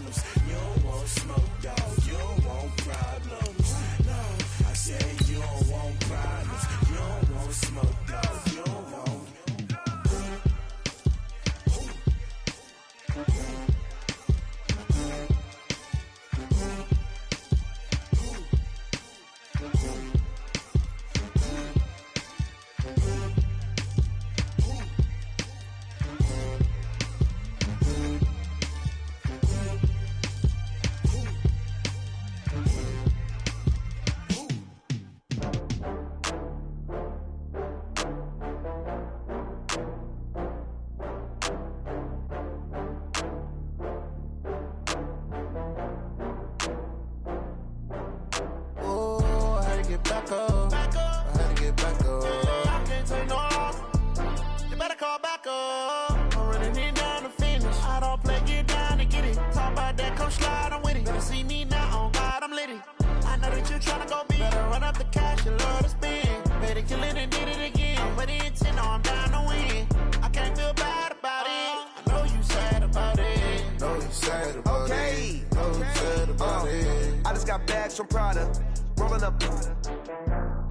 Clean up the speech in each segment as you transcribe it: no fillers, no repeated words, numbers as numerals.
problems. You don't want smoke, dog. You don't want problems. No, I said you don't want problems. You don't want smoke, dog. You don't want.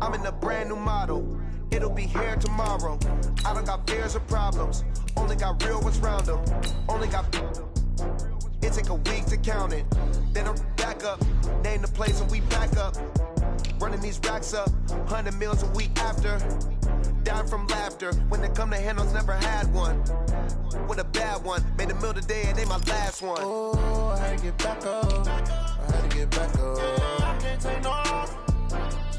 I'm in a brand new model. It'll be here tomorrow. I don't got fears or problems. Only got real ones round them. Only got. It take a week to count it. Then I'm back up. Name the place and we back up. Running these racks up. 100 meals a week after. Down from laughter. When they come to handles, never had one. With a bad one. Made a meal today and they my last one. Oh, I had to get back up. I had to get back up. I can't take no loss.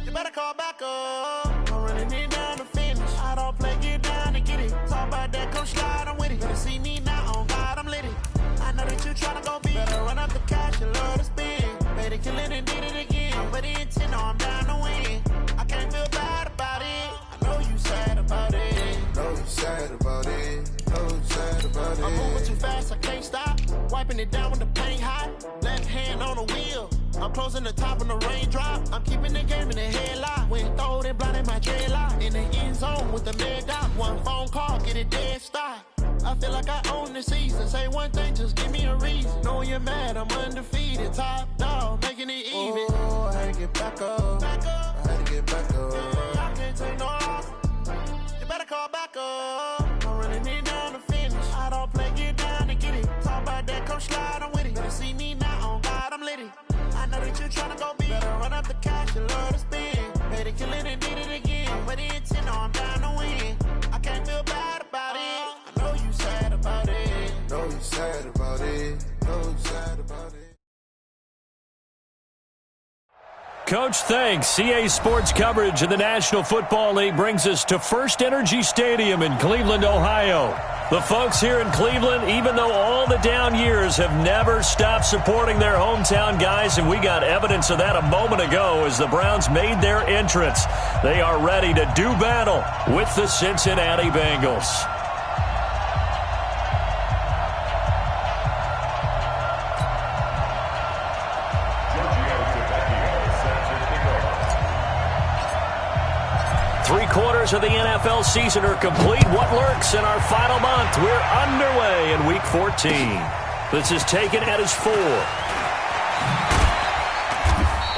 You better call back up. I'm running it down to finish. I don't play, get down to get it. Talk about that, come slide, I'm with it. Better see me now, on God, I'm lit it. I know that you tryna go big. Better run up the cash, you love to spend. Made it, kill it, and did it again. But the intent, no, I'm down to win. I can't feel bad about it. I know you sad about it. Know you sad about it. Know you sad about it. I'm moving too fast, I can't stop. Wiping it down when the paint hot. Left hand on the wheel. I'm closing the top when the raindrop. I'm keeping the game in the headlock. When throwed and blinded my dreadlock. In the end zone with the mad dot. One phone call, get it dead stop. I feel like I own the season. Say one thing, just give me a reason. Knowing you're mad, I'm undefeated. Top dog, making it even. Oh, I had to get back up. I had to get back up. I can't take no loss. You better call back up. I'm running it down to finish. I don't play, get down to get it. Talk about that, come slide, I'm with it. Better see me now, on God, I'm lit it. I know that you tryna go big. Better run up the cash, you love to spend. Made it, kill it, and did it again. But the intent, no, I'm down to win. I can't feel bad about it. I know you sad about it. Know you sad about it. Know you sad about it. Coach, thanks. CA Sports coverage of the National Football League brings us to First Energy Stadium in Cleveland, Ohio. The folks here in Cleveland, even though all the down years, have never stopped supporting their hometown guys, and we got evidence of that a moment ago as the Browns made their entrance. They are ready to do battle with the Cincinnati Bengals. Three-quarters of the NFL season are complete. What lurks in our final month? We're underway in Week 14. This is taken at his 4.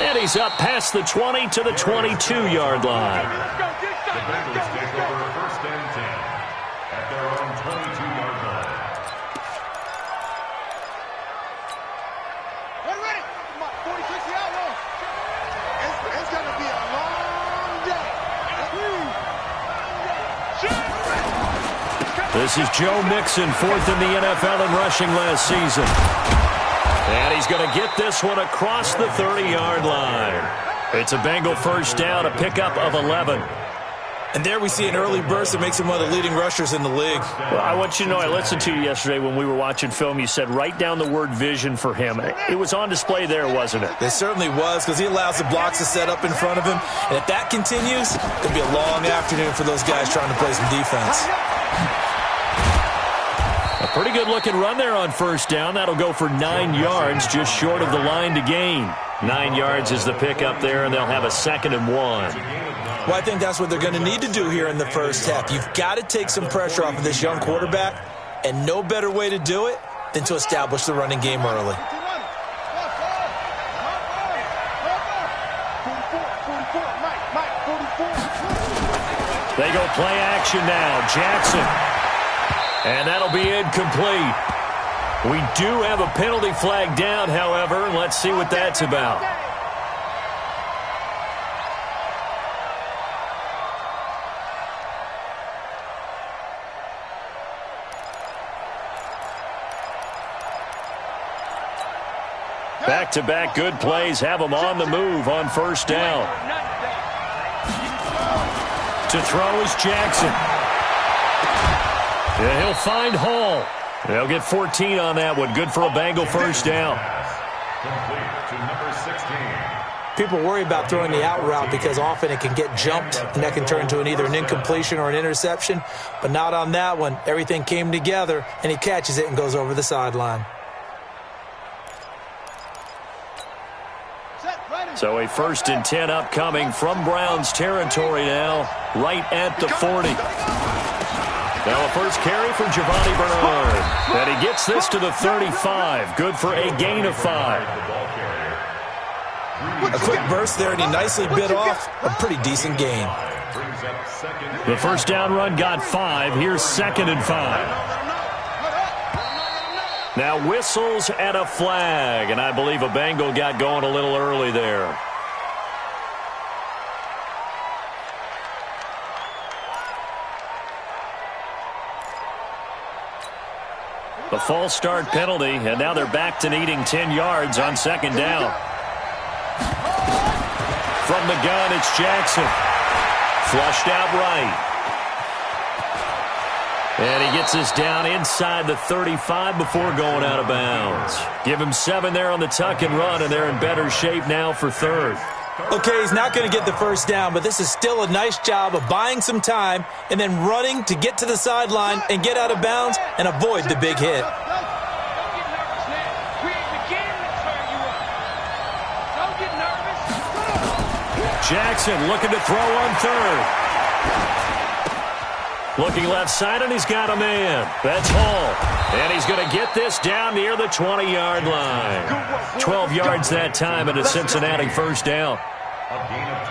And he's up past the 20 to the 22-yard line. The Bengals take over first and 10 at their own 22-yard line. We're ready. Come on, 46 the outlaw. It's going to be a long day. This is Joe Mixon, 4th in the NFL in rushing last season. And he's going to get this one across the 30-yard line. It's a Bengal first down, a pickup of 11. And there we see an early burst that makes him one of the leading rushers in the league. Well, I want you to know, I listened to you yesterday when we were watching film. You said write down the word vision for him. It was on display there, wasn't it? It certainly was, because he allows the blocks to set up in front of him. And if that continues, it'll be a long afternoon for those guys trying to play some defense. A pretty good-looking run there on first down. That'll go for 9 yards, just short of the line to gain. 9 yards is the pickup there, and they'll have a 2nd and 1. Well, I think that's what they're going to need to do here in the first half. You've got to take some pressure off of this young quarterback, and no better way to do it than to establish the running game early. They go play action now. Jackson. And that'll be incomplete. We do have a penalty flag down, however. Let's see what that's about. Back-to-back good plays have them on the move on first down. To throw is Jackson. And he'll find Hall. They'll get 14 on that one. Good for a Bengal first down. Complete to number 16. People worry about throwing the out route because often it can get jumped, and that can turn into either an incompletion or an interception. But not on that one. Everything came together, and he catches it and goes over the sideline. So a 1st and 10 upcoming from Browns territory now, right at the 40. Now a first carry for Giovanni Bernard. And he gets this to the 35. Good for a gain of 5. A quick burst there, and he nicely bit off a pretty decent gain. The first down run got 5. Here's 2nd and 5. Now whistles and a flag, and I believe a Bengal got going a little early there. The false start penalty, and now they're back to needing 10 yards on 2nd down. From the gun, it's Jackson. Flushed out right. And he gets this down inside the 35 before going out of bounds. Give him 7 there on the tuck and run, and they're in better shape now for 3rd. Okay, he's not going to get the first down, but this is still a nice job of buying some time and then running to get to the sideline and get out of bounds and avoid the big hit. Jackson looking to throw on 3rd. Looking left side, and he's got a man. That's Hall. And he's going to get this down near the 20-yard line. 12 yards that time, and a Cincinnati first down. A gain of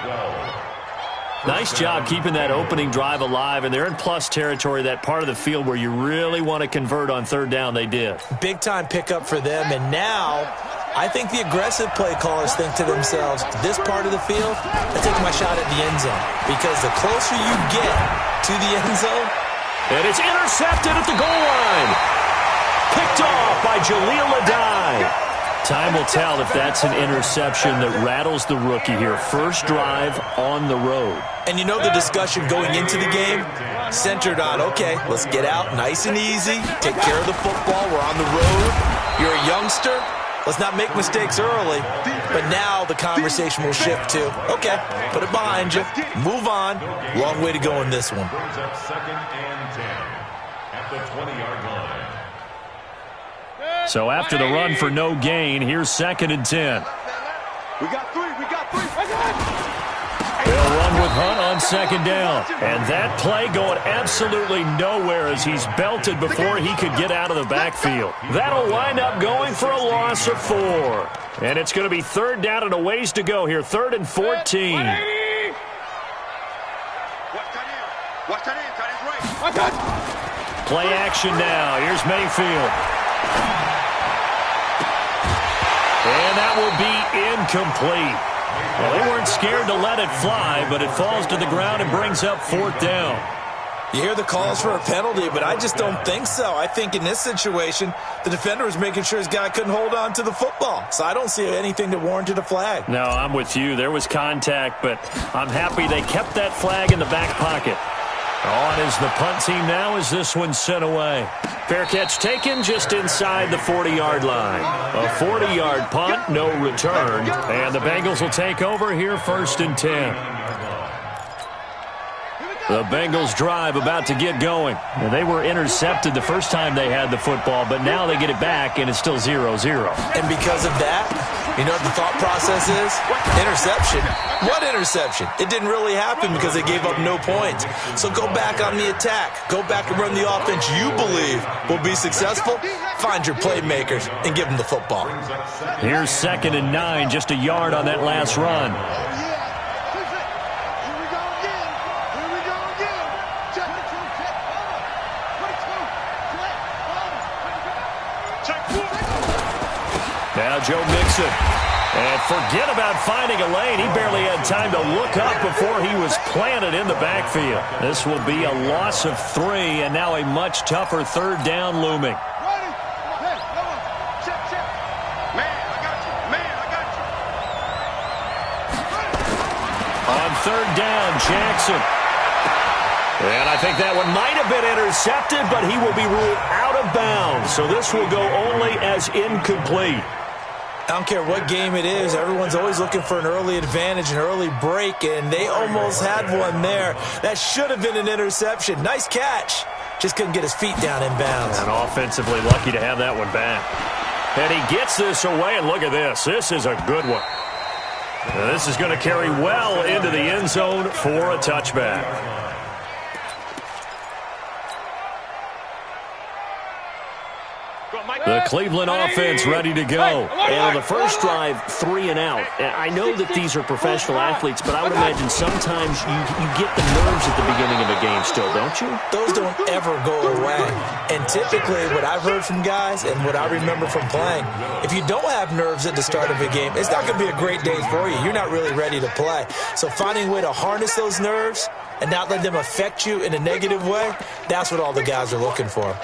12. Nice job keeping that opening drive alive, and they're in plus territory, that part of the field where you really want to convert on 3rd down. They did. Big-time pickup for them, and now I think the aggressive play callers think to themselves, this part of the field, I take my shot at the end zone. Because the closer you get to the end zone. And it's intercepted at the goal line. Picked off by Jaleel Adai. Time will tell if that's an interception that rattles the rookie here. First drive on the road. And you know the discussion going into the game centered on, okay, let's get out nice and easy, take care of the football, we're on the road, you're a youngster, let's not make mistakes early. But now the conversation will shift to, okay, put it behind you, move on, long way to go in this one. Brings up 2nd and 10 at the 20-yard line. So after the run for no gain, here's 2nd and 10. We got 3. They'll run with Hunt on 2nd down. And that play going absolutely nowhere as he's belted before he could get out of the backfield. That'll wind up going for a loss of 4. And it's going to be 3rd down and a ways to go here. 3rd and 14. Play action now. Here's Mayfield. And that will be incomplete. Well, they weren't scared to let it fly, but it falls to the ground and brings up 4th down. You hear the calls for a penalty, but I just don't think so. I think in this situation, the defender was making sure his guy couldn't hold on to the football. So I don't see anything that warranted a flag. No, I'm with you. There was contact, but I'm happy they kept that flag in the back pocket. On is the punt team now as this one's sent away. Fair catch taken just inside the 40-yard line. A 40-yard punt, no return. And the Bengals will take over here 1st and 10. The Bengals drive about to get going. And they were intercepted the first time they had the football, but now they get it back, and it's still 0-0. And because of that, you know what the thought process is? Interception. What interception? It didn't really happen because they gave up no points. So go back on the attack. Go back and run the offense you believe will be successful. Find your playmakers and give them the football. Here's 2nd and 9, just a yard on that last run. Here we go again. Now Joe Mixon. And forget about finding a lane. He barely had time to look up before he was planted in the backfield. This will be a loss of 3, and now a much tougher third down looming. On third down, Jackson. And I think that one might have been intercepted, but he will be ruled out of bounds. So this will go only as incomplete. I don't care what game it is. Everyone's always looking for an early advantage, an early break, and they almost had one there. That should have been an interception. Nice catch. Just couldn't get his feet down in bounds. And offensively lucky to have that one back. And he gets this away, and look at this. This is a good one. And this is going to carry well into the end zone for a touchback. The Cleveland offense ready to go. And on the first drive, 3 and out. I know that these are professional athletes, but I would imagine sometimes you get the nerves at the beginning of a game still, don't you? Those don't ever go away. And typically what I've heard from guys and what I remember from playing, if you don't have nerves at the start of a game, it's not going to be a great day for you. You're not really ready to play. So finding a way to harness those nerves and not let them affect you in a negative way, that's what all the guys are looking for.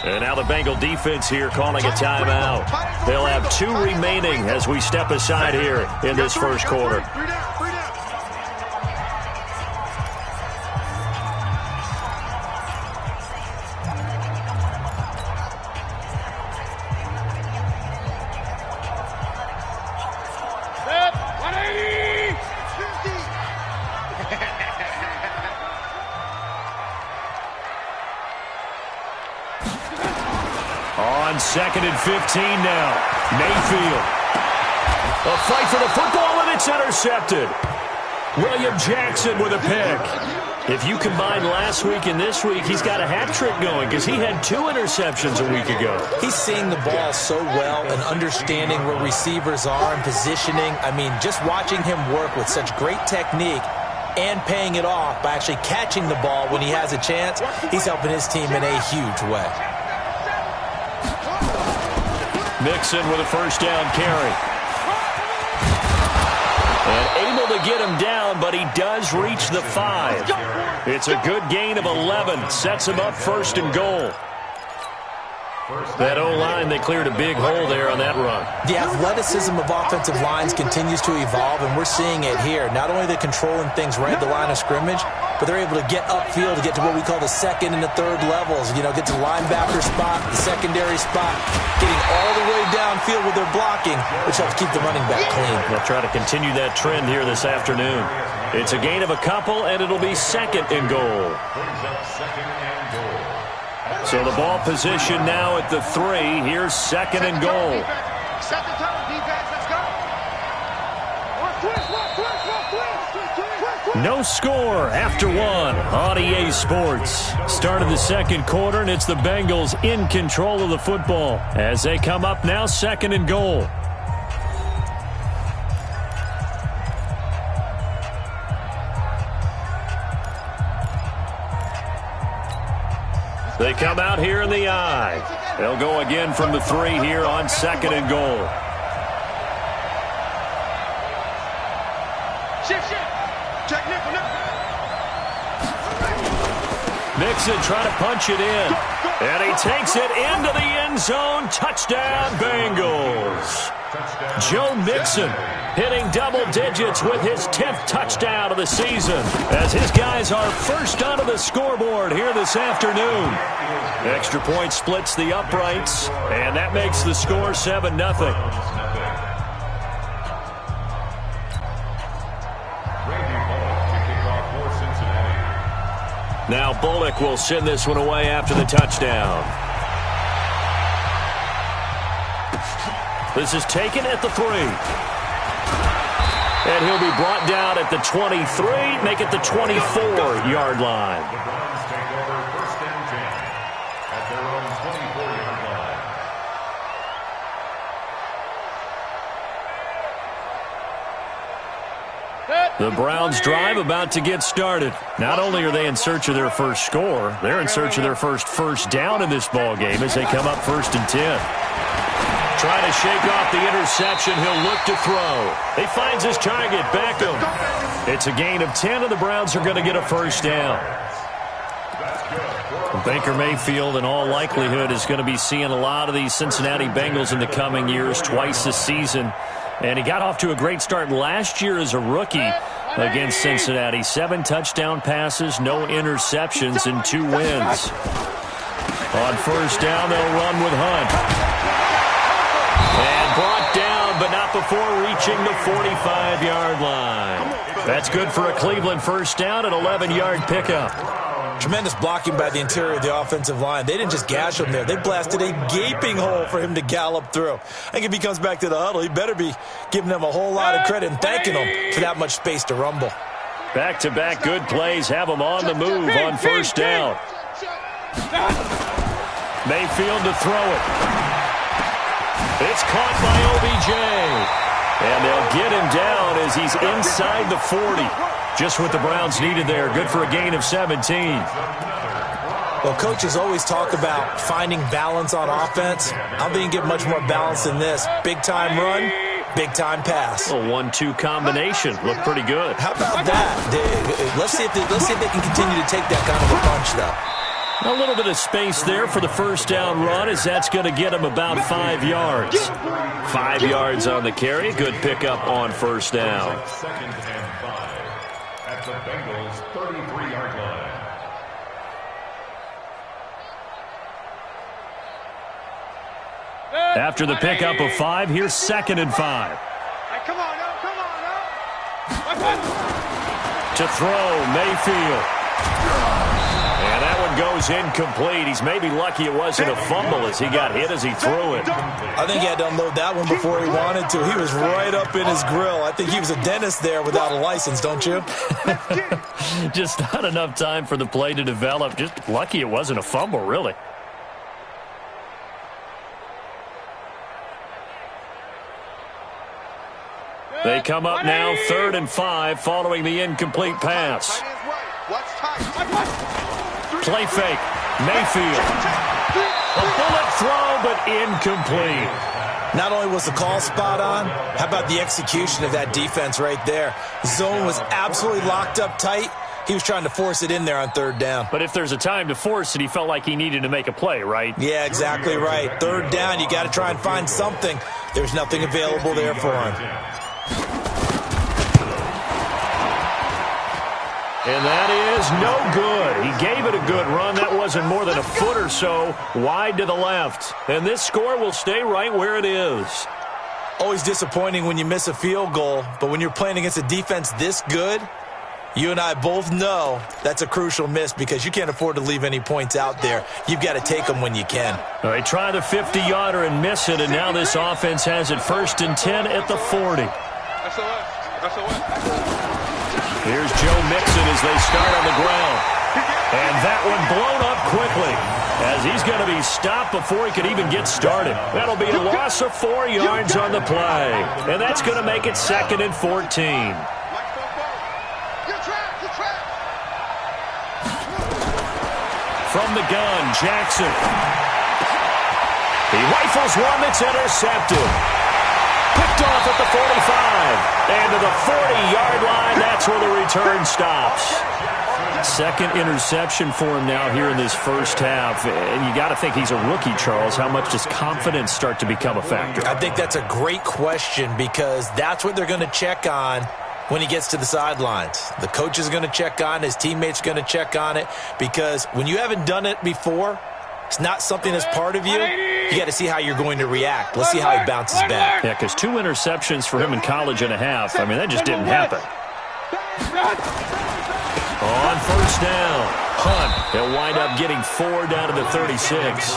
And now the Bengal defense here calling a timeout. They'll have 2 remaining as we step aside here in this first quarter. On 2nd and 15 now. Mayfield. A fight for the football, and it's intercepted. William Jackson with a pick. If you combine last week and this week, he's got a hat trick going because he had 2 interceptions a week ago. He's seeing the ball so well and understanding where receivers are and positioning. I mean, just watching him work with such great technique and paying it off by actually catching the ball when he has a chance, he's helping his team in a huge way. Mixon with a first down carry. And able to get him down, but he does reach the 5. It's a good gain of 11. Sets him up 1st and goal. That O-line, they cleared a big hole there on that run. The athleticism of offensive lines continues to evolve, and we're seeing it here. Not only are they controlling things right at the line of scrimmage, but they're able to get upfield to get to what we call the 2nd and the 3rd levels. You know, get to the linebacker spot, the secondary spot, getting all the way downfield with their blocking, which helps keep the running back clean. They'll try to continue that trend here this afternoon. It's a gain of a couple, and it'll be 2nd and goal. So the ball position now at the 3. Here's 2nd and goal. Set the tone, defense. Let's go. No score after 1 on EA Sports. Start of the 2nd quarter, and it's the Bengals in control of the football as they come up now 2nd and goal. They come out here in the I. They'll go again from the 3 here on 2nd and goal. Shift. Technical. Mixon trying to punch it in. And he takes it into the end zone. Touchdown, Bengals. Joe Mixon hitting double digits with his 10th touchdown of the season as his guys are first onto the scoreboard here this afternoon. Extra point splits the uprights, and that makes the score 7-0. Now Bullock will send this one away after the touchdown. This is taken at the 3. And he'll be brought down at the 23, make it the 24-yard line. The Browns drive about to get started. Not only are they in search of their first score, they're in search of their first down in this ball game as they come up 1st and 10. Trying to shake off the interception. He'll look to throw. He finds his target, Beckham. It's a gain of 10, and the Browns are going to get a first down. Baker Mayfield, in all likelihood, is going to be seeing a lot of these Cincinnati Bengals in the coming years, twice this season. And he got off to a great start last year as a rookie against Cincinnati. 7 touchdown passes, no interceptions, and 2 wins. On first down, they'll run with Hunt. And brought down, but not before reaching the 45-yard line. That's good for a Cleveland first down, an 11-yard pickup. Tremendous blocking by the interior of the offensive line. They didn't just gash him there. They blasted a gaping hole for him to gallop through. I think if he comes back to the huddle, he better be giving them a whole lot of credit and thanking them for that much space to rumble. Back-to-back good plays have them on the move on first down. Mayfield to throw it. It's caught by OBJ. And they'll get him down as he's inside the 40. Just what the Browns needed there. Good for a gain of 17. Well, coaches always talk about finding balance on offense. I don't think you get much more balance than this. Big-time run, big-time pass. A 1-2 combination. Looked pretty good. How about that? Let's see if they can continue to take that kind of a punch, though. A little bit of space there for the first down run as that's going to get him about 5 yards. 5 yards on the carry. Good pickup on first down. 2nd and 5 at the Bengals' 33-yard line. After the pickup of 5, here's 2nd and 5. Come on now. To throw, Mayfield. And that one goes incomplete. He's maybe lucky it wasn't a fumble as he got hit as he threw it. I think he had to unload that one before he wanted to. He was right up in his grill. I think he was a dentist there without a license, don't you? Just not enough time for the play to develop. Just lucky it wasn't a fumble, really. They come up now 3rd and 5 following the incomplete pass. Play fake. Mayfield. A bullet throw, but incomplete. Not only was the call spot on, how about the execution of that defense right there? Zone was absolutely locked up tight. He was trying to force it in there on 3rd down. But if there's a time to force it, he felt like he needed to make a play, right? Yeah, exactly right. 3rd down, you got to try and find something. There's nothing available there for him. And that is no good. He gave it a good run. That wasn't more than a foot or so wide to the left. And this score will stay right where it is. Always disappointing when you miss a field goal, but when you're playing against a defense this good, you and I both know that's a crucial miss because you can't afford to leave any points out there. You've got to take them when you can. All right, try the 50-yarder and miss it, and now this offense has it 1st and 10 at the 40. Here's Joe Mixon as they start on the ground. And that one blown up quickly as he's going to be stopped before he could even get started. That'll be a loss of 4 yards on the play. And that's going to make it 2nd and 14. From the gun, Jackson. He rifles one that's intercepted. Picked off at the 45. And to the 40-yard line, that's where the return stops. 2nd interception for him now here in this first half. And you got to think he's a rookie, Charles. How much does confidence start to become a factor? I think that's a great question because that's what they're going to check on when he gets to the sidelines. The coach is going to check on it. His teammates are going to check on it because when you haven't done it before, it's not something that's part of you. You got to see how you're going to react. Let's see how he bounces back. Yeah, because 2 interceptions for him in college and a half. I mean, that just didn't happen. On first down, Hunt. They'll wind up getting 4 down to the 36.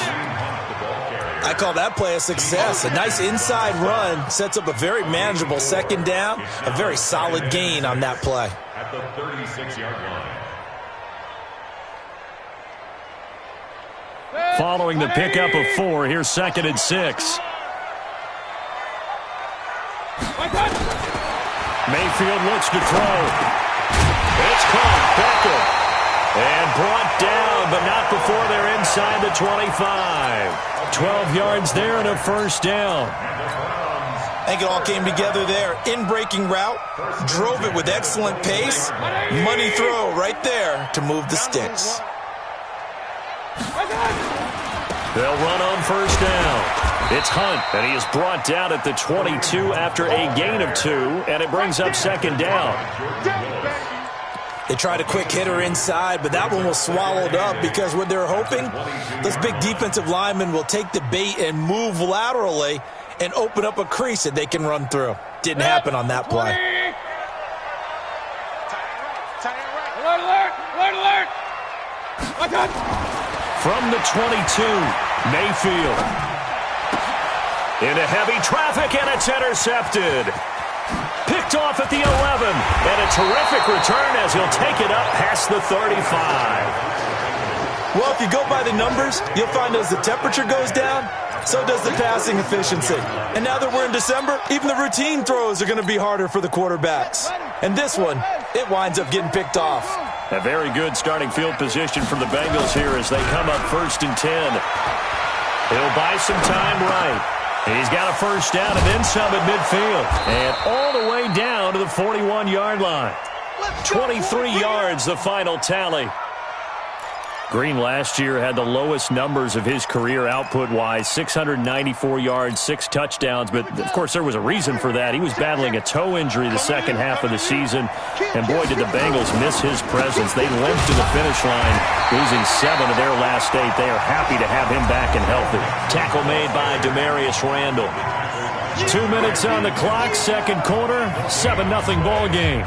I call that play a success. A nice inside run sets up a very manageable 2nd down. A very solid gain on that play. At the 36-yard line. Following the pickup of 4, here's 2nd and 6. Mayfield looks to throw. It's caught. Beckham. And brought down, but not before they're inside the 25. 12 yards there and a first down. I think it all came together there. In-breaking route, drove it with excellent pace. Money throw right there to move the sticks. They'll run on first down. It's Hunt, and he is brought down at the 22 after a gain of 2, and it brings up second down. They tried a quick hitter inside, but that one was swallowed up because what they're hoping, those big defensive linemen will take the bait and move laterally and open up a crease that they can run through. Didn't happen on that play. From the 22, Mayfield. Into heavy traffic, and it's intercepted. Picked off at the 11, and a terrific return as he'll take it up past the 35. Well, if you go by the numbers, you'll find as the temperature goes down, so does the passing efficiency. And now that we're in December, even the routine throws are going to be harder for the quarterbacks. And this one, it winds up getting picked off. A very good starting field position for the Bengals here as they come up 1st and 10. He'll buy some time right. He's got a first down and then some at midfield. And all the way down to the 41-yard line. 23 yards, the final tally. Green last year had the lowest numbers of his career output-wise, 694 yards, 6 touchdowns. But, of course, there was a reason for that. He was battling a toe injury the second half of the season. And, boy, did the Bengals miss his presence. They limped to the finish line, losing 7 of their last 8. They are happy to have him back and healthy. Tackle made by Demarius Randall. 2 minutes on the clock, second quarter, 7-0 ball game.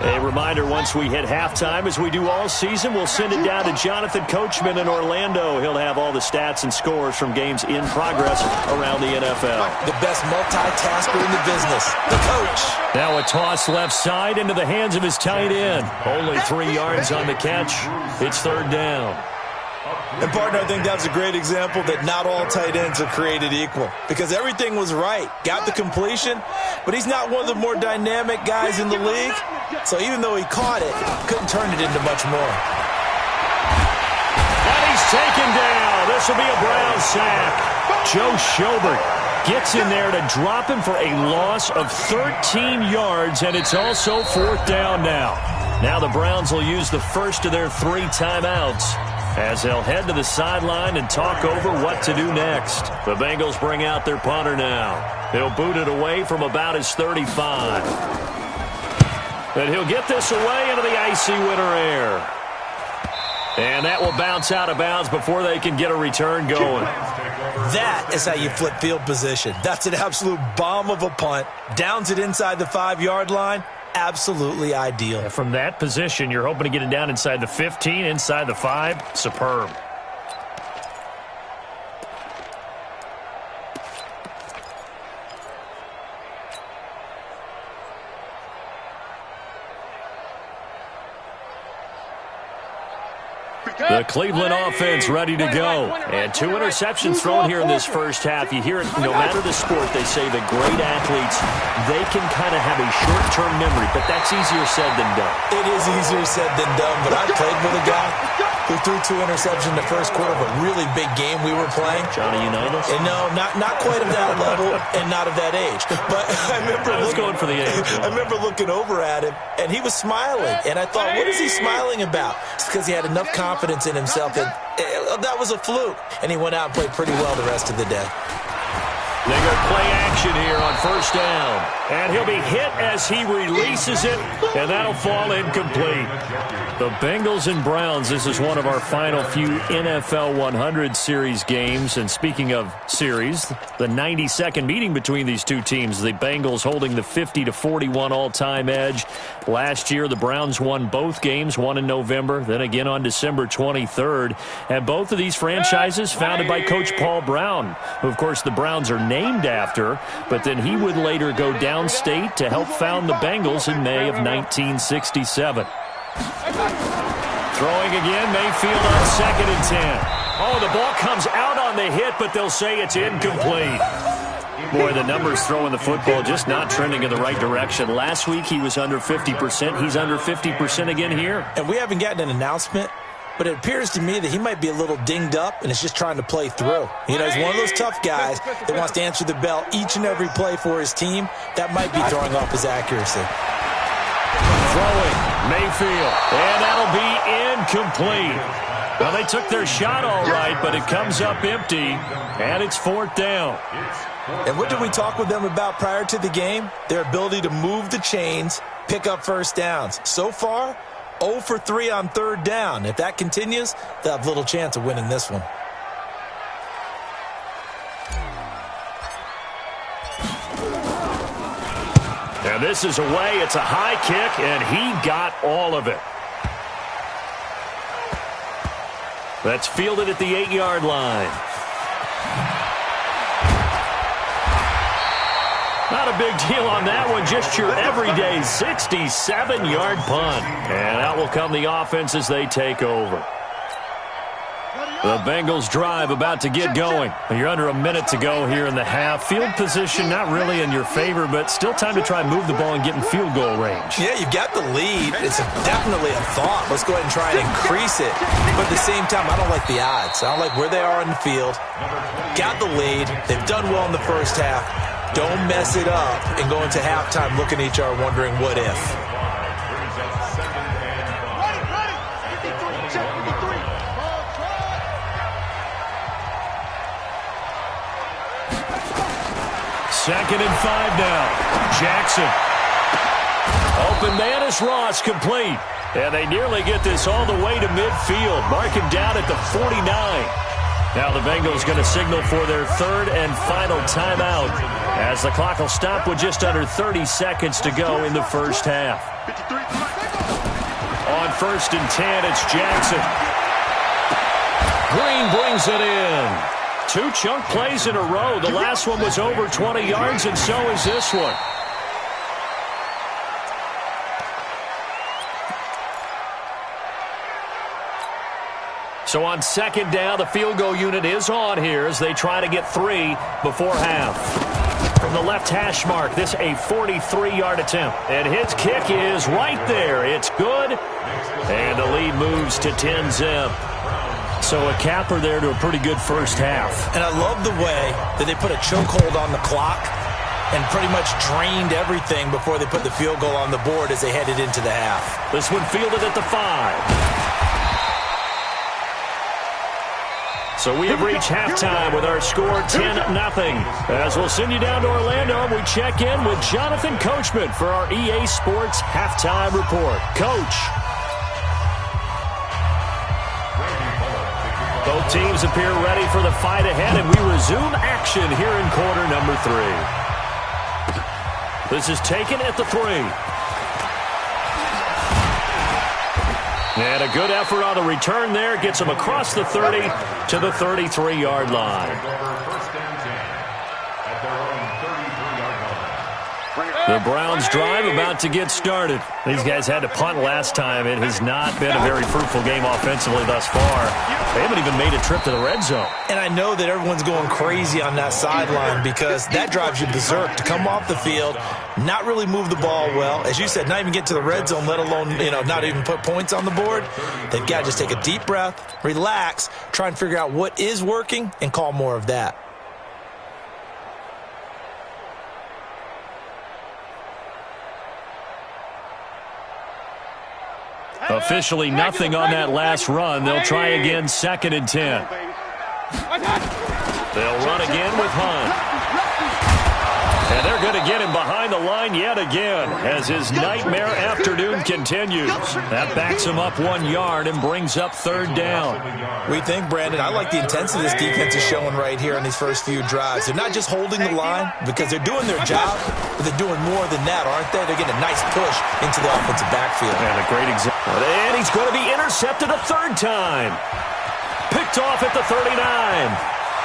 A reminder, once we hit halftime, as we do all season, we'll send it down to Jonathan Coachman in Orlando. He'll have all the stats and scores from games in progress around the NFL. The best multitasker in the business, the coach. Now a toss left side into the hands of his tight end. Only 3 yards on the catch. It's third down. And, partner, I think that's a great example that not all tight ends are created equal because everything was right. Got the completion, but he's not one of the more dynamic guys in the league. So even though he caught it, couldn't turn it into much more. And he's taken down. This will be a Brown sack. Joe Schobert gets in there to drop him for a loss of 13 yards, and it's also fourth down now. Now the Browns will use the first of their 3 timeouts as they'll head to the sideline and talk over what to do next. The Bengals bring out their punter now. He'll boot it away from about his 35. And he'll get this away into the icy winter air. And that will bounce out of bounds before they can get a return going. That is how you flip field position. That's an absolute bomb of a punt. Downs it inside the 5-yard line. Absolutely ideal. And from that position, you're hoping to get it down inside the 15, inside the 5. Superb. The Cleveland offense ready to go. And 2 interceptions thrown here in this first half. You hear it, no matter the sport, they say that great athletes, they can kind of have a short-term memory, but that's easier said than done. It is easier said than done, but I played with a guy who threw 2 interceptions in the first quarter of a really big game we were playing. Johnny Unitas? And no, not quite of that level and not of that age. But I was going for the age. I remember looking over at him, and he was smiling. And I thought, what is he smiling about? It's because he had enough confidence in himself that that was a fluke. And he went out and played pretty well the rest of the day. They go play action here on first down. And he'll be hit as he releases it, and that'll fall incomplete. The Bengals and Browns, this is one of our final few NFL 100 series games. And speaking of series, the 92nd meeting between these two teams. The Bengals holding the 50-41 all-time edge. Last year, the Browns won both games, one in November, then again on December 23rd. And both of these franchises founded by Coach Paul Brown, who, of course, the Browns are named after, but then he would later go downstate to help found the Bengals in May of 1967. Throwing again, Mayfield on 2nd and 10. Oh, the ball comes out on the hit, but they'll say it's incomplete. Boy, the numbers throwing the football just not trending in the right direction. Last week he was under 50%. He's under 50% again here. And we haven't gotten an announcement, but it appears to me that he might be a little dinged up and is just trying to play through. You know, he's one of those tough guys that wants to answer the bell each and every play for his team. That might be throwing off his accuracy. Throwing, Mayfield, and that'll be incomplete. Well, they took their shot all right, but it comes up empty, and it's 4th down. And what did we talk with them about prior to the game? Their ability to move the chains, pick up first downs. So far, 0 for 3 on 3rd down. If that continues, they'll have little chance of winning this one. And this is away. It's a high kick, and he got all of it. That's fielded at the 8-yard line. Not a big deal on that one. Just your everyday 67-yard punt. And out will come the offense as they take over. The Bengals drive about to get going. You're under a minute to go here in the half. Field position not really in your favor, but still time to try and move the ball and get in field goal range. Yeah, you've got the lead. It's definitely a thought. Let's go ahead and try and increase it. But at the same time, I don't like the odds. I don't like where they are on the field. Got the lead. They've done well in the first half. Don't mess it up and go into halftime looking at each other wondering what if. Second and 5 now. Jackson. Open man is Ross, complete. And they nearly get this all the way to midfield. Mark him down at the 49. Now the Bengals going to signal for their 3rd and final timeout as the clock will stop with just under 30 seconds to go in the first half. On 1st and 10, it's Jackson. Green brings it in. 2 chunk plays in a row. The last one was over 20 yards, and so is this one. So on 2nd down, the field goal unit is on here as they try to get 3 before half. From the left hash mark, this a 43-yard attempt. And his kick is right there. It's good. And the lead moves to 10-zip. So a capper there to a pretty good first half. And I love the way that they put a chokehold on the clock and pretty much drained everything before they put the field goal on the board as they headed into the half. This one fielded at the 5. So we have reached halftime with our score 10-0. As we'll send you down to Orlando, we check in with Jonathan Coachman for our EA Sports Halftime Report. Coach. Both teams appear ready for the fight ahead, and we resume action here in quarter number 3. This is taken at the 3. And a good effort on the return there. Gets them across the 30 to the 33-yard line. The Browns drive about to get started. These guys had to punt last time. It has not been a very fruitful game offensively thus far. They haven't even made a trip to the red zone. And I know that everyone's going crazy on that sideline because that drives you berserk to come off the field, not really move the ball well. As you said, not even get to the red zone, let alone, not even put points on the board. They've got to just take a deep breath, relax, try and figure out what is working, and call more of that. Officially nothing on that last run. They'll try again, 2nd and 10. They'll run again with Hunt. And they're going to get him behind the line yet again as his nightmare afternoon continues. That backs him up 1 yard and brings up 3rd down. We think, Brandon, I like the intensity this defense is showing right here in these first few drives. They're not just holding the line because they're doing their job, but they're doing more than that, aren't they? They're getting a nice push into the offensive backfield. And a great example. And he's going to be intercepted a 3rd time. Picked off at the 39.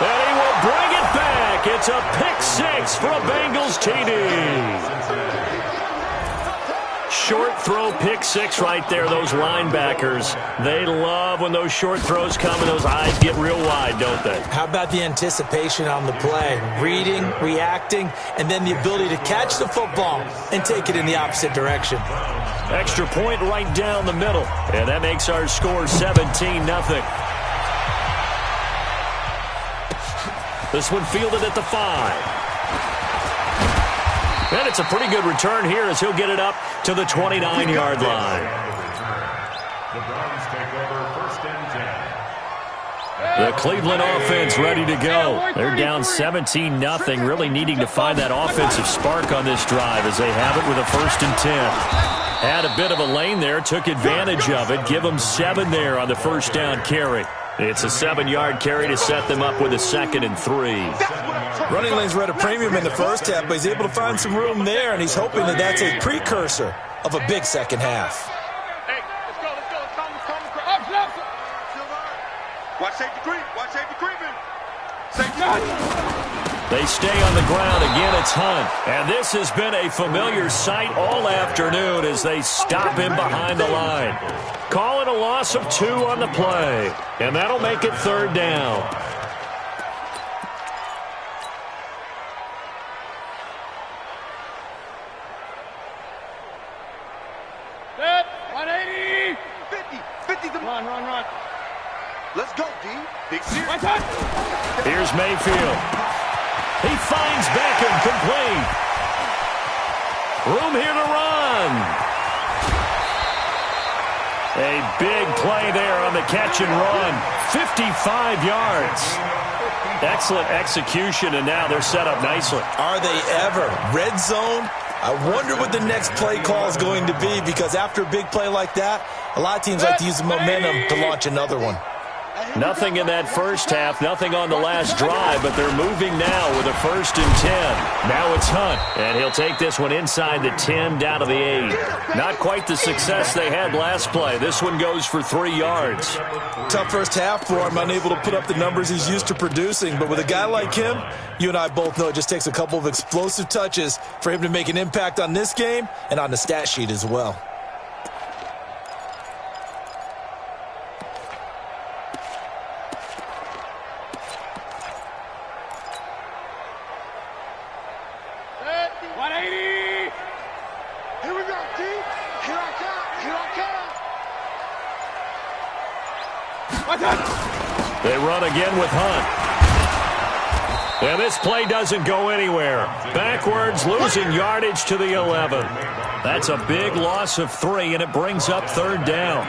And he will bring it back. It's a pick 6 for a Bengals TD. Short throw, pick six right there. Those linebackers, they love when those short throws come and those eyes get real wide, don't they? How about the anticipation on the play? Reading, reacting, and then the ability to catch the football and take it in the opposite direction. Extra point right down the middle. And that makes our score 17-0. This one fielded at the 5. And it's a pretty good return here as he'll get it up to the 29-yard line. The Browns take over first and 10. The Cleveland offense ready to go. They're down 17-0, really needing to find that offensive spark on this drive as they have it with a 1st and 10. Had a bit of a lane there, took advantage of it. Give them 7 there on the first down carry. It's a 7-yard carry to set them up with a 2nd and 3. Running lanes were at a premium in the first half, but he's able to find some room there, and he's hoping that that's a precursor of a big second half. Hey, let's go. Come. Watch safety creep. Watch safety creeping. Safety. They stay on the ground. Again, it's Hunt. And this has been a familiar sight all afternoon as they stop him behind the line. Calling a loss of 2 on the play. And that'll make it 3rd down. Set. 180. 50. Come on, run. Let's go, D. Big series. Here's Mayfield. He finds Beckham complete. Room here to run. A big play there on the catch and run. 55 yards. Excellent execution, and now they're set up nicely. Are they ever? Red zone? I wonder what the next play call is going to be, because after a big play like that, a lot of teams like to use the momentum to launch another one. Nothing in that first half, nothing on the last drive, but they're moving now with a 1st and 10. Now it's Hunt, and he'll take this one inside the 10 down to the 8. Not quite the success they had last play. This one goes for 3 yards. Tough first half for him, unable to put up the numbers he's used to producing. But with a guy like him, you and I both know it just takes a couple of explosive touches for him to make an impact on this game and on the stat sheet as well. They run again with Hunt. And this play doesn't go anywhere. Backwards, losing yardage to the 11. That's a big loss of 3, and it brings up 3rd down.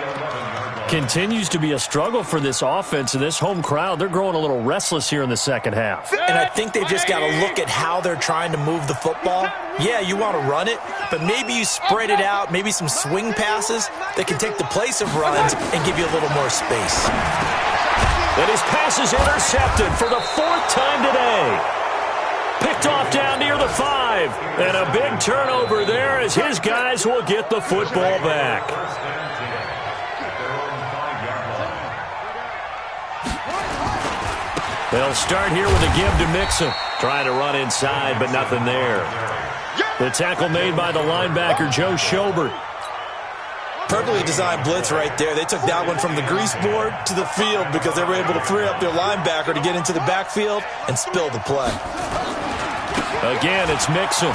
Continues to be a struggle for this offense and this home crowd. They're growing a little restless here in the second half. And I think they've just got to look at how they're trying to move the football. Yeah, you want to run it, but maybe you spread it out, maybe some swing passes that can take the place of runs and give you a little more space. And his pass is intercepted for the 4th time today. Picked off down near the 5. And a big turnover there as his guys will get the football back. They'll start here with a give to Mixon. Trying to run inside, but nothing there. The tackle made by the linebacker, Joe Schobert. Perfectly designed blitz right there. They took that one from the grease board to the field because they were able to free up their linebacker to get into the backfield and spill the play. Again, it's Mixon.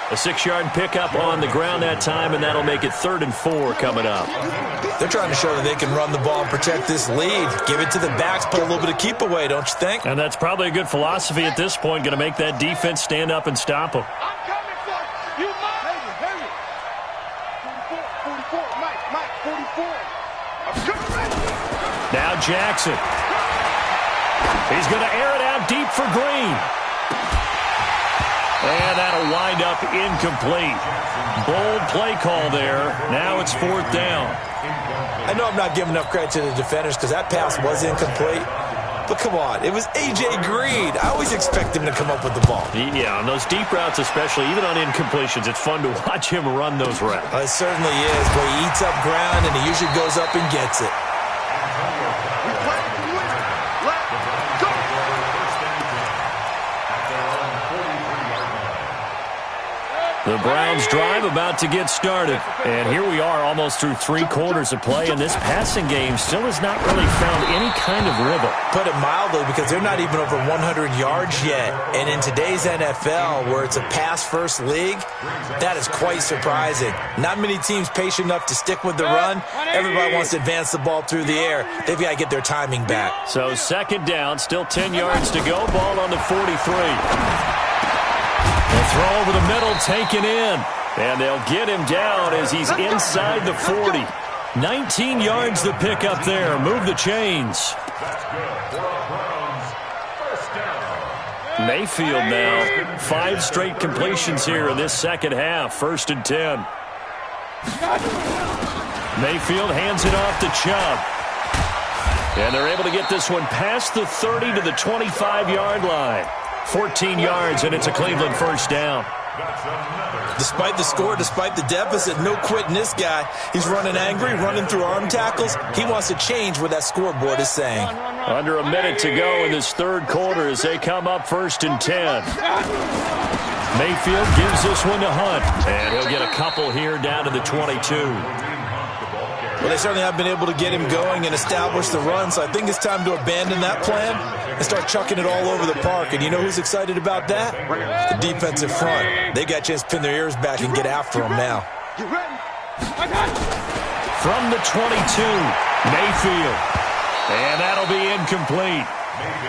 A 6-yard pickup on the ground that time, and that'll make it 3rd and 4 coming up. They're trying to show that they can run the ball and protect this lead. Give it to the backs, put a little bit of keep away, don't you think? And that's probably a good philosophy at this point, going to make that defense stand up and stop them. I'm coming for you. Hurry. 44, Mike, 44. I'm coming. Now Jackson. He's going to air it out deep for Green. And that'll wind up incomplete. Bold play call there. Now it's 4th down. I know I'm not giving enough credit to the defenders because that pass was incomplete. But come on, it was A.J. Green. I always expect him to come up with the ball. Yeah, on those deep routes especially, even on incompletions, it's fun to watch him run those routes. It certainly is, but he eats up ground and he usually goes up and gets it. The Browns drive about to get started. And here we are almost through 3 quarters of play, and this passing game still has not really found any kind of rhythm. Put it mildly, because they're not even over 100 yards yet. And in today's NFL, where it's a pass-first league, that is quite surprising. Not many teams patient enough to stick with the run. Everybody wants to advance the ball through the air. They've got to get their timing back. So second down, still 10 yards to go. Ball on the 43. The throw over the middle, taken in. And they'll get him down as he's inside the 40. 19 yards to pick up there. Move the chains. Mayfield now. 5 straight completions here in this second half. 1st and 10. Mayfield hands it off to Chubb. And they're able to get this one past the 30 to the 25-yard line. 14 yards, and it's a Cleveland first down. Despite the score, despite the deficit, no quitting this guy. He's running angry, running through arm tackles. He wants to change what that scoreboard is saying. Under a minute to go in this third quarter as they come up 1st and 10. Mayfield gives this one to Hunt, and he'll get a couple here down to the 22. Well, they certainly have been able to get him going and establish the run, so I think it's time to abandon that plan and start chucking it all over the park. And you know who's excited about that? The defensive front. They got a chance to pin their ears back and get after him now. From the 22, Mayfield. And that'll be incomplete.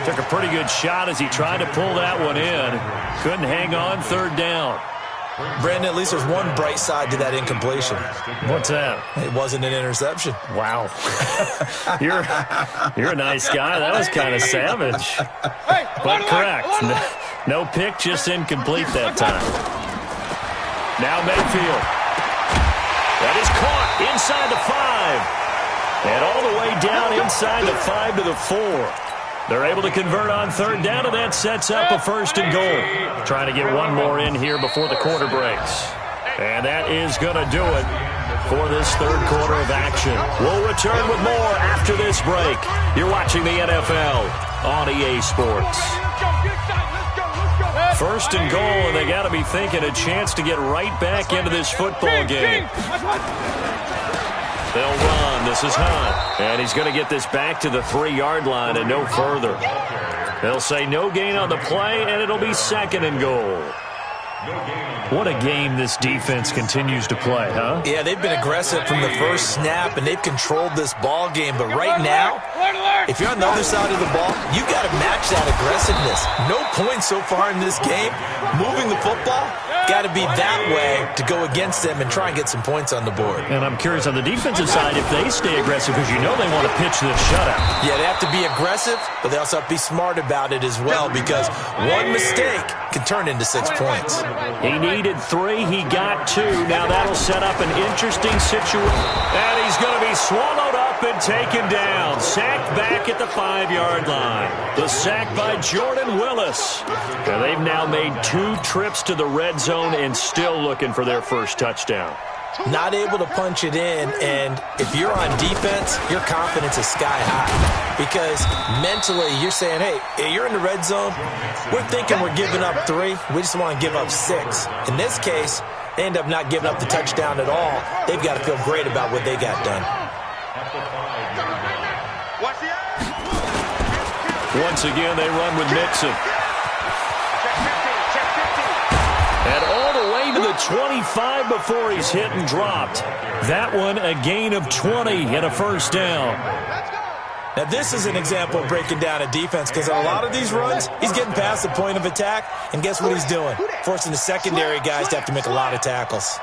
Took a pretty good shot as he tried to pull that one in. Couldn't hang on, 3rd down. Brandon, at least there's one bright side to that incompletion. What's that? It wasn't an interception. Wow. You're a nice guy. That was kind of savage. But correct. No pick, just incomplete that time. Now Mayfield. That is caught inside the 5. And all the way down inside the 5 to the 4. They're able to convert on 3rd down, and that sets up a 1st and goal. Trying to get one more in here before the quarter breaks. And that is going to do it for this third quarter of action. We'll return with more after this break. You're watching the NFL on EA Sports. 1st and goal, and they got to be thinking a chance to get right back into this football game. They'll run. This is Hunt. And he's going to get this back to the 3-yard line and no further. They'll say no gain on the play, and it'll be 2nd and goal. What a game this defense continues to play, huh? Yeah, they've been aggressive from the first snap, and they've controlled this ball game. But right now, if you're on the other side of the ball, you've got to match that aggressiveness. No points so far in this game. Moving the football, got to be that way to go against them and try and get some points on the board. And I'm curious on the defensive side if they stay aggressive, because you know they want to pitch this shutout. Yeah, they have to be aggressive, but they also have to be smart about it as well, because one mistake can turn into 6 points. He needed 3. He got 2. Now that'll set up an interesting situation. And he's going to be swallowed up and taken down. Sacked back at the 5-yard line. The sack by Jordan Willis. And they've now made 2 trips to the red zone and still looking for their first touchdown. Not able to punch it in, and if you're on defense, your confidence is sky high. Because mentally, you're saying, hey, you're in the red zone. We're thinking we're giving up 3. We just want to give up 6. In this case, they end up not giving up the touchdown at all. They've got to feel great about what they got done. Once again, they run with Mixon. And all the way to the 25 before he's hit and dropped. That one a gain of 20 and a first down. Now, this is an example of breaking down a defense, because on a lot of these runs, he's getting past the point of attack, and guess what he's doing? Forcing the secondary guys to have to make a lot of tackles.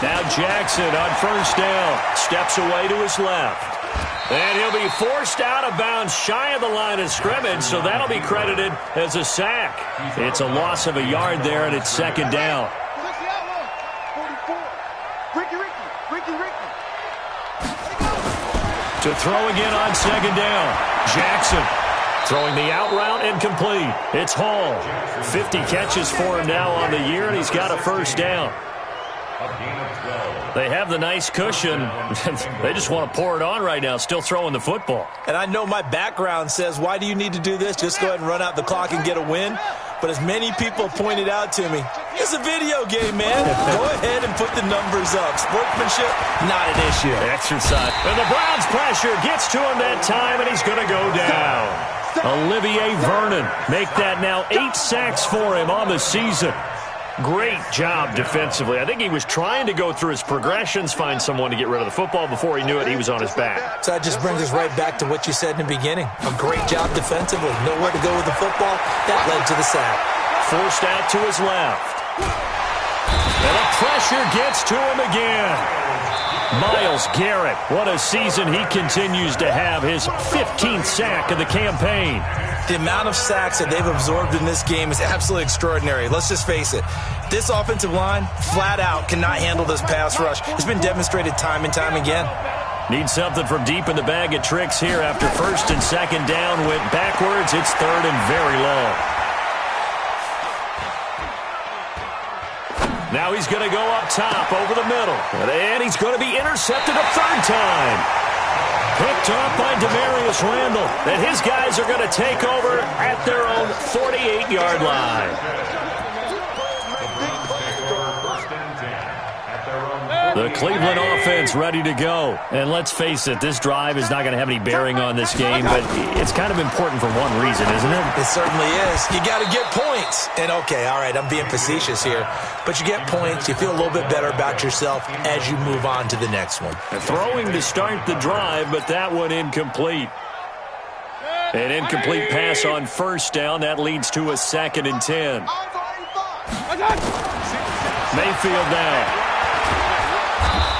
Now Jackson on first down. Steps away to his left. And he'll be forced out of bounds shy of the line of scrimmage, so that'll be credited as a sack. It's a loss of a yard there, and it's 2nd down. To throw again on 2nd down. Jackson throwing the out route incomplete. It's Hall. 50 catches for him now on the year, and he's got a first down. They have the nice cushion. They just want to pour it on right now, still throwing the football. And I know my background says, why do you need to do this? Just go ahead and run out the clock and get a win. But as many people pointed out to me, it's a video game, man. Go ahead and put the numbers up. Sportsmanship, not an issue. Exercise. And the Browns' pressure gets to him that time, and he's going to go down. Olivier Vernon make that now 8 sacks for him on the season. Great job defensively. I think he was trying to go through his progressions, find someone to get rid of the football. Before he knew it, he was on his back. So that just brings us right back to what you said in the beginning. A great job defensively. Nowhere to go with the football. That led to the sack. Forced out to his left. And the pressure gets to him again. Myles Garrett, what a season he continues to have. His 15th sack of the campaign. The amount of sacks that they've absorbed in this game is absolutely extraordinary. Let's just face it. This offensive line, flat out, cannot handle this pass rush. It's been demonstrated time and time again. Need something from deep in the bag of tricks here after first and second down went backwards. It's third and very long. Now he's going to go up top over the middle. And he's going to be intercepted a third time. Picked off by Demarius Randall. And his guys are going to take over at their own 48-yard line. The Cleveland offense ready to go. And let's face it, this drive is not going to have any bearing on this game, but it's kind of important for one reason, isn't it? It certainly is. You got to get points. And, okay, all right, I'm being facetious here, but you get points. You feel a little bit better about yourself as you move on to the next one. Throwing to start the drive, but that one incomplete. An incomplete pass on first down. That leads to a 2nd and 10. Mayfield now.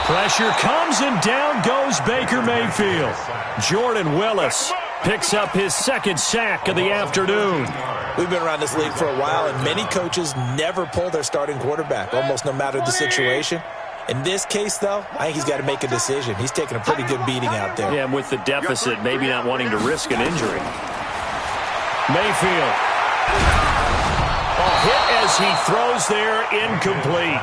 Pressure comes, and down goes Baker Mayfield. Jordan Willis picks up his 2nd sack of the afternoon. We've been around this league for a while, and many coaches never pull their starting quarterback, almost no matter the situation. In this case, though, I think he's got to make a decision. He's taking a pretty good beating out there. Yeah, and with the deficit, maybe not wanting to risk an injury. Mayfield. A hit as he throws there, incomplete.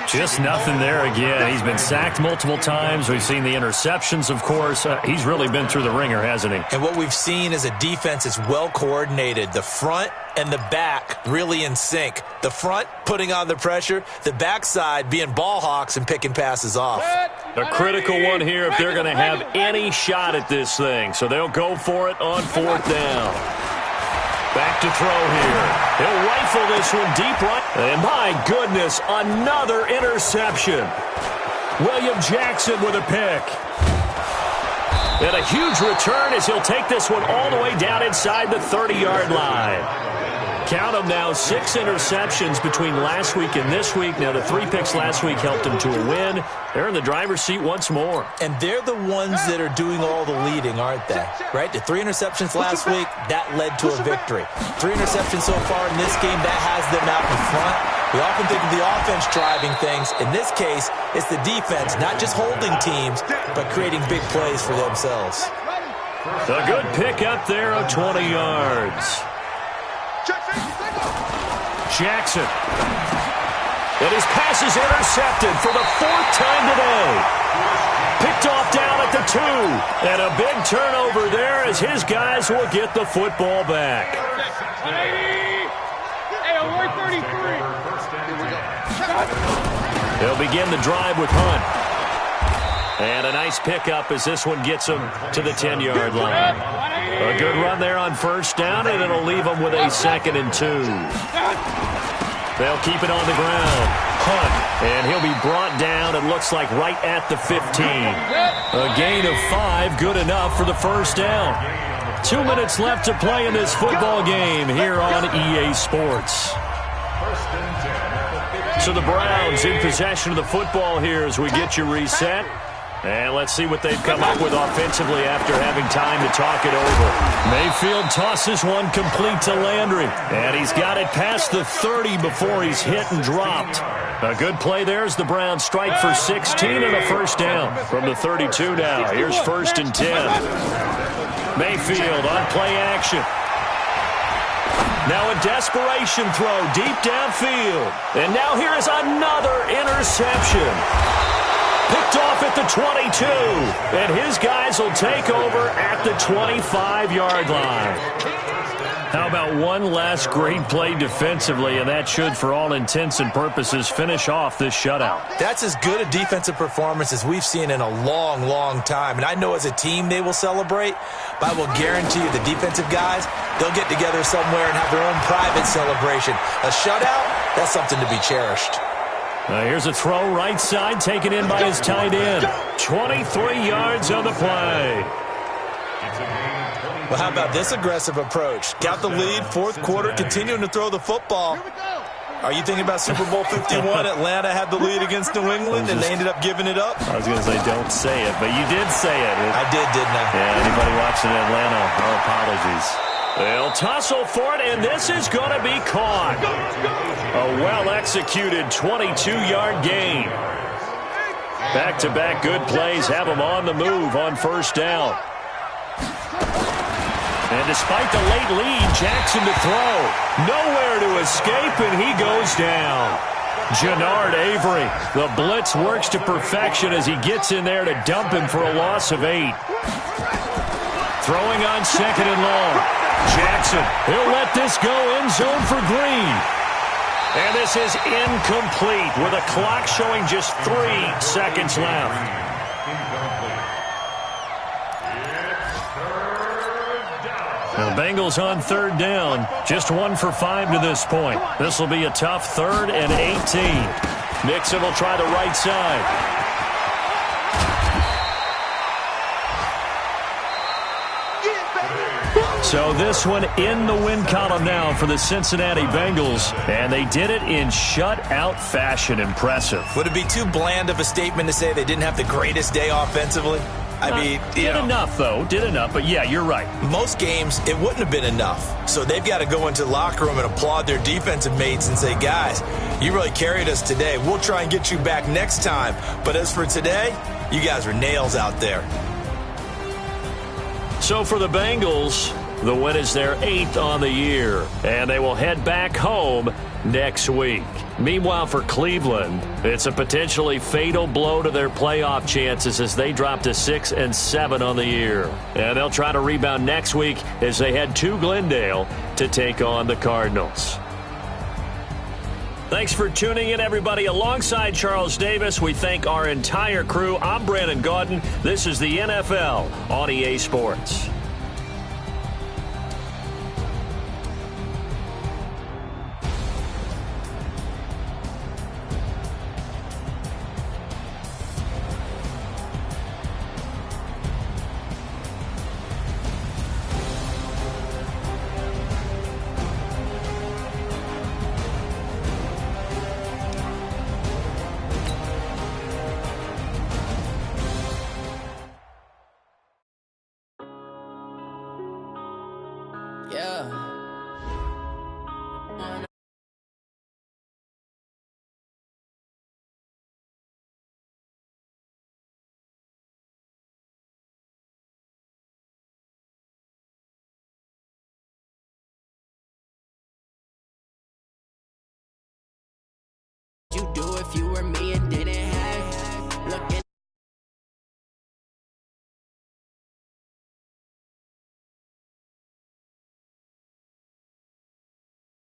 Just nothing there again. He's been sacked multiple times. We've seen the interceptions, of course. He's really been through the ringer, hasn't he? And what we've seen is a defense that's well coordinated. The front and the back really in sync. The front putting on the pressure, the backside being ball hawks and picking passes off. A critical one here if they're going to have any shot at this thing. So they'll go for it on 4th down. Back to throw here. He'll rifle this one deep right. And my goodness, another interception. William Jackson with a pick. And a huge return as he'll take this one all the way down inside the 30-yard line. Count them now, 6 interceptions between last week and this week. Now, the 3 picks last week helped him to a win. They're in the driver's seat once more. And they're the ones that are doing all the leading, aren't they? Right? The 3 interceptions last week, that led to a victory. 3 interceptions so far in this game, that has them out in front. We often think of the offense driving things. In this case, it's the defense, not just holding teams, but creating big plays for themselves. A good pick up there of 20 yards. Jackson. And his pass is intercepted for the 4th time today. Picked off down at the 2. And a big turnover there as his guys will get the football back. They'll begin the drive with Hunt. And a nice pickup as this one gets him to the 10-yard line. A good run there on first down, and it'll leave them with a 2nd and 2. They'll keep it on the ground. Hunt, and he'll be brought down, it looks like right at the 15. A gain of 5, good enough for the first down. 2 minutes left to play in this football game here on EA Sports. So the Browns in possession of the football here as we get you reset. And let's see what they've come up with offensively after having time to talk it over. Mayfield tosses one complete to Landry. And he's got it past the 30 before he's hit and dropped. A good play there as the Browns strike for 16 and a first down from the 32 now. Here's 1st and 10. Mayfield on play action. Now a desperation throw deep downfield. And now here is another interception. Picked off at the 22. And his guys will take over at the 25-yard line. How about one last great play defensively, and that should, for all intents and purposes, finish off this shutout. That's as good a defensive performance as we've seen in a long, long time. And I know as a team they will celebrate, but I will guarantee you the defensive guys, they'll get together somewhere and have their own private celebration. A shutout, that's something to be cherished. Here's a throw right side, taken in by his tight end. 23 yards on the play. Well, how about this aggressive approach? Got the lead, fourth quarter, continuing to throw the football. Are you thinking about Super Bowl 51? Atlanta had the lead against New England, and they ended up giving it up? I was going to say don't say it, but you did say it. I did, didn't I? Yeah, anybody watching Atlanta, our apologies. They'll tussle for it, and this is going to be caught. A well-executed 22-yard gain. Back-to-back good plays have them on the move on first down. And despite the late lead, Jackson to throw. Nowhere to escape, and he goes down. Jannard Avery. The blitz works to perfection as he gets in there to dump him for a loss of 8. Throwing on second and long. Jackson, he'll let this go end zone for Green. And this is incomplete with a clock showing just 3 seconds left. The Bengals on third down, just 1 for 5 to this point. This will be a tough 3rd and 18. Nixon will try the right side. So this one in the win column now for the Cincinnati Bengals, and they did it in shutout fashion. Impressive. Would it be too bland of a statement to say they didn't have the greatest day offensively? I mean, did enough, though. Did enough, but yeah, you're right. Most games, it wouldn't have been enough. So they've got to go into the locker room and applaud their defensive mates and say, guys, you really carried us today. We'll try and get you back next time. But as for today, you guys are nails out there. So for the Bengals, the win is their 8th on the year, and they will head back home next week. Meanwhile, for Cleveland, it's a potentially fatal blow to their playoff chances as they drop to 6-7 on the year. And they'll try to rebound next week as they head to Glendale to take on the Cardinals. Thanks for tuning in, everybody. Alongside Charles Davis, we thank our entire crew. I'm Brandon Gaudin. This is the NFL on EA Sports. You do if you were me and didn't have. Look